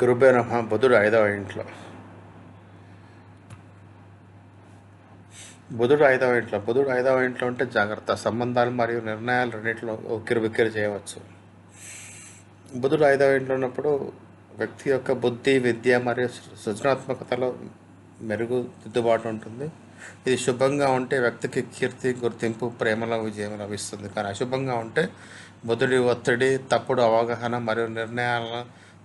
గురుభ్యో నమః. బుధుడు 5వ ఇంట్లో. బుధుడు ఐదవ ఇంట్లో ఉంటే జాగ్రత్త. సంబంధాలు మరియు నిర్ణయాలు రెండింటిలో ఉక్కిరిబిక్కిరి చేయవచ్చు. బుధుడు 5వ ఇంట్లో ఉన్నప్పుడు వ్యక్తి యొక్క బుద్ధి, విద్య మరియు సృజనాత్మకతలో దిద్దుబాటు ఉంటుంది. ఇది శుభంగా ఉంటే వ్యక్తికి కీర్తి, గుర్తింపు, ప్రేమలో విజయం లభిస్తుంది. కానీ అశుభంగా ఉంటే బుధుడి ఒత్తిడి, తప్పుడు అవగాహన మరియు నిర్ణయాల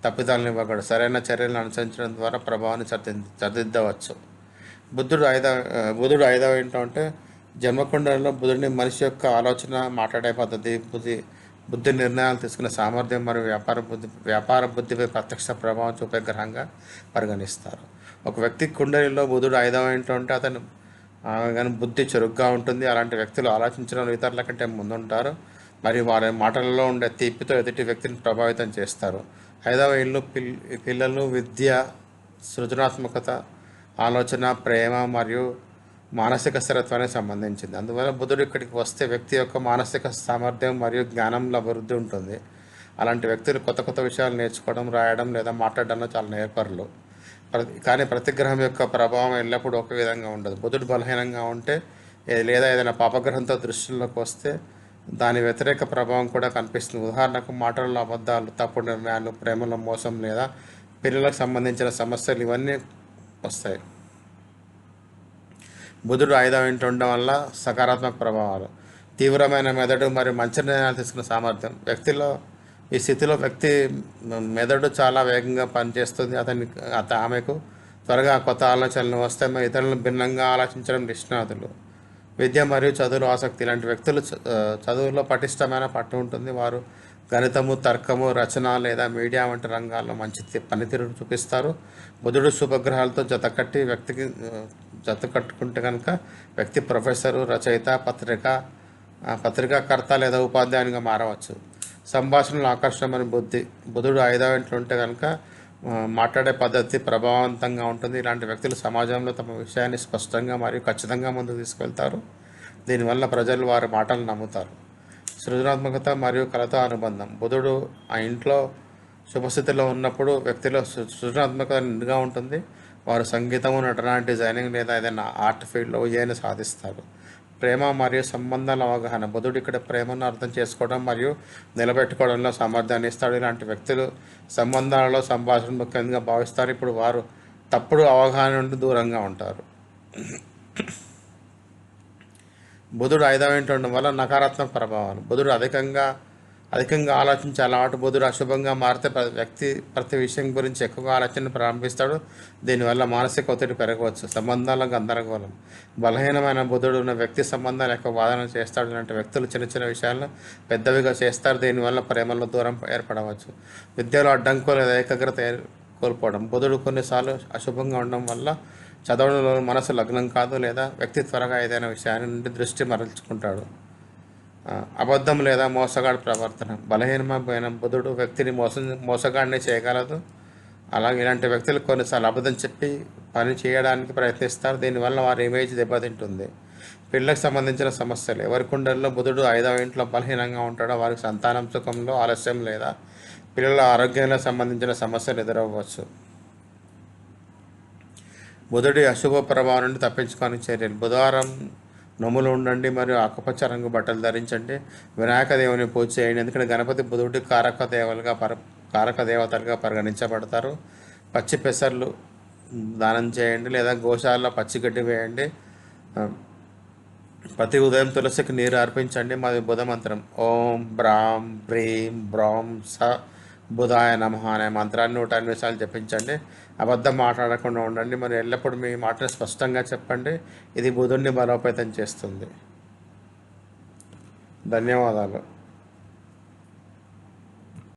తప్పిదాలను ఇవ్వగలడు. సరైన చర్యలను అనుసరించడం ద్వారా ప్రభావాన్ని సరిదిద్దవచ్చు. బుధుడు ఐదవ ఇంట్లో అంటే జన్మకుండలలో బుధుడిని మనిషి యొక్క ఆలోచన, మాట్లాడే పద్ధతి, బుద్ధి నిర్ణయాలు తీసుకునే సామర్థ్యం మరియు వ్యాపార బుద్ధిపై ప్రత్యక్ష ప్రభావం చూపే గ్రహంగా పరిగణిస్తారు. ఒక వ్యక్తి కుండలిలో బుధుడు 5వ ఇంట్లో ఉంటే అతను కానీ బుద్ధి చురుగ్గా ఉంటుంది. అలాంటి వ్యక్తులు ఆలోచించడంలో ఇతరుల కంటే ముందుంటారు మరియు వారి మాటలలో ఉండే తీపితో ఎదుటి వ్యక్తిని ప్రభావితం చేస్తారు. 5వ ఇల్లు పిల్లలు, విద్య, సృజనాత్మకత, ఆలోచన, ప్రేమ మరియు మానసిక స్థిరత్వానికి సంబంధించింది. అందువల్ల బుధుడు ఇక్కడికి వస్తే వ్యక్తి యొక్క మానసిక సామర్థ్యం మరియు జ్ఞానంలో అభివృద్ధి ఉంటుంది. అలాంటి వ్యక్తులు కొత్త కొత్త విషయాలు నేర్చుకోవడం, రాయడం లేదా మాట్లాడడంలో చాలా నేర్పరులు. కానీ ప్రతి గ్రహం యొక్క ప్రభావం ఎల్లప్పుడూ ఒక విధంగా ఉండదు. బుధుడు బలహీనంగా ఉంటే లేదా ఏదైనా పాపగ్రహంతో దృష్టిలోకి వస్తే దాని వ్యతిరేక ప్రభావం కూడా కనిపిస్తుంది. ఉదాహరణకు మాటలలో అబద్ధాలు, తప్పుడు నిర్ణయాలు, ప్రేమలో మోసం లేదా పిల్లలకు సంబంధించిన సమస్యలు ఇవన్నీ వస్తాయి. బుధుడు 5వ ఇంట్లో ఉండడం వల్ల సకారాత్మక ప్రభావాలు: తీవ్రమైన మెదడు మరియు మంచి నిర్ణయాలు తీసుకునే సామర్థ్యం. ఈ స్థితిలో వ్యక్తి మెదడు చాలా వేగంగా పనిచేస్తుంది. ఆమెకు త్వరగా కొత్త ఆలోచనలు వస్తాయి. ఇతరులను భిన్నంగా ఆలోచించడం నిష్ణాతులు. విద్య మరియు చదువులో ఆసక్తి: ఇలాంటి వ్యక్తులు చదువులో పటిష్టమైన పట్టు ఉంటుంది. వారు గణితము, తర్కము, రచన లేదా మీడియా వంటి రంగాల్లో మంచి పనితీరు చూపిస్తారు. బుధుడు శుభగ్రహాలతో జతకట్టుకుంటే కనుక వ్యక్తి ప్రొఫెసరు, రచయిత, పత్రికాకర్త లేదా ఉపాధ్యాయునిగా మారవచ్చు. సంభాషణలు, ఆకర్షణ మరియు బుధుడు 5వ ఇంట్లో ఉంటే కనుక మాట్లాడే పద్ధతి ప్రభావవంతంగా ఉంటుంది. ఇలాంటి వ్యక్తులు సమాజంలో తమ విషయాన్ని స్పష్టంగా మరియు ఖచ్చితంగా ముందుకు తీసుకెళ్తారు. దీనివల్ల ప్రజలు వారి మాటలు నమ్ముతారు. సృజనాత్మకత మరియు కళతో అనుబంధం: బుధుడు ఆ ఇంట్లో శుభస్థితిలో ఉన్నప్పుడు వ్యక్తిలో సృజనాత్మకత నిండుగా ఉంటుంది. వారు సంగీతము, నటన, డిజైనింగ్ లేదా ఏదైనా ఆర్ట్ ఫీల్డ్లో విజయాన్ని సాధిస్తారు. ప్రేమ మరియు సంబంధాల అవగాహన: బుధుడు ఇక్కడ ప్రేమను అర్థం చేసుకోవడం మరియు నిలబెట్టుకోవడంలో సామర్థ్యాన్ని ఇస్తాడు. ఇలాంటి వ్యక్తులు సంబంధాలలో సంభాషణ ముఖ్యంగా భావిస్తారు. ఇప్పుడు వారు తప్పుడు అవగాహన నుండి దూరంగా ఉంటారు. బుధుడు 5వ ఇంట్లో ఉండడం వల్ల నకారాత్మక ప్రభావాలు: బుధుడు అధికంగా ఆలోచించే అలవాటు. బుధుడు అశుభంగా మారితే వ్యక్తి ప్రతి విషయం గురించి ఎక్కువగా ఆలోచన ప్రారంభిస్తాడు. దీనివల్ల మానసిక ఒత్తిడి పెరగవచ్చు. సంబంధాల గందరగోళం: బలహీనమైన బుధుడు ఉన్న వ్యక్తి సంబంధాలు ఎక్కువ వాదన చేస్తాడు. ఇలాంటి వ్యక్తులు చిన్న చిన్న విషయాలను పెద్దవిగా చేస్తారు. దీనివల్ల ప్రేమలో దూరం ఏర్పడవచ్చు. విద్యలో అడ్డంకులు లేదా ఏకాగ్రత కోల్పోవడం: బుధుడు కొన్నిసార్లు అశుభంగా ఉండడం వల్ల చదవడంలో మనసు లగ్నం కాదు లేదా వ్యక్తి త్వరగా ఏదైనా విషయాన్ని నుండి దృష్టి మరల్చుకుంటాడు. అబద్ధం లేదా మోసగాడి ప్రవర్తన: బలహీనమైన బుధుడు వ్యక్తిని మోసగాడిని చేయగలదు. అలాగే ఇలాంటి వ్యక్తులు కొన్నిసార్లు అబద్ధం చెప్పి పని చేయడానికి ప్రయత్నిస్తారు. దీనివల్ల వారి ఇమేజ్ దెబ్బతింటుంది. పిల్లలకు సంబంధించిన సమస్యలు: ఎవరి కుండల్లో బుధుడు 5వ ఇంట్లో బలహీనంగా ఉంటాడో వారికి సంతానం సుఖంలో ఆలస్యం లేదా పిల్లల ఆరోగ్యంలో సంబంధించిన సమస్యలు ఎదురవ్వచ్చు. బుధుడి అశుభ ప్రభావం నుండి తప్పించుకొని చర్యలు: బుధవారం నొమ్ములు ఉండండి మరియు ఆకుపచ్చ రంగు బట్టలు ధరించండి. వినాయక దేవుని పూజ చేయండి, ఎందుకంటే గణపతి బుధుడి కారక దేవతలుగా పరిగణించబడతారు. పచ్చి పెసర్లు దానం చేయండి లేదా గోశాలలో పచ్చిగడ్డి వేయండి. ప్రతి ఉదయం తులసికి నీరు అర్పించండి. మాది బుధ మంత్రం: ఓం బ్రాం హ్రీం బ్రౌం స బుధాయ నమః అనే మంత్రాన్ని 108 సార్లు జపించండి. అబద్ధం మాట్లాడకుండా ఉండండి మరియు ఎల్లప్పుడూ మీ మాటను స్పష్టంగా చెప్పండి. ఇది బుధుడిని బలోపేతం చేస్తుంది. ధన్యవాదాలు.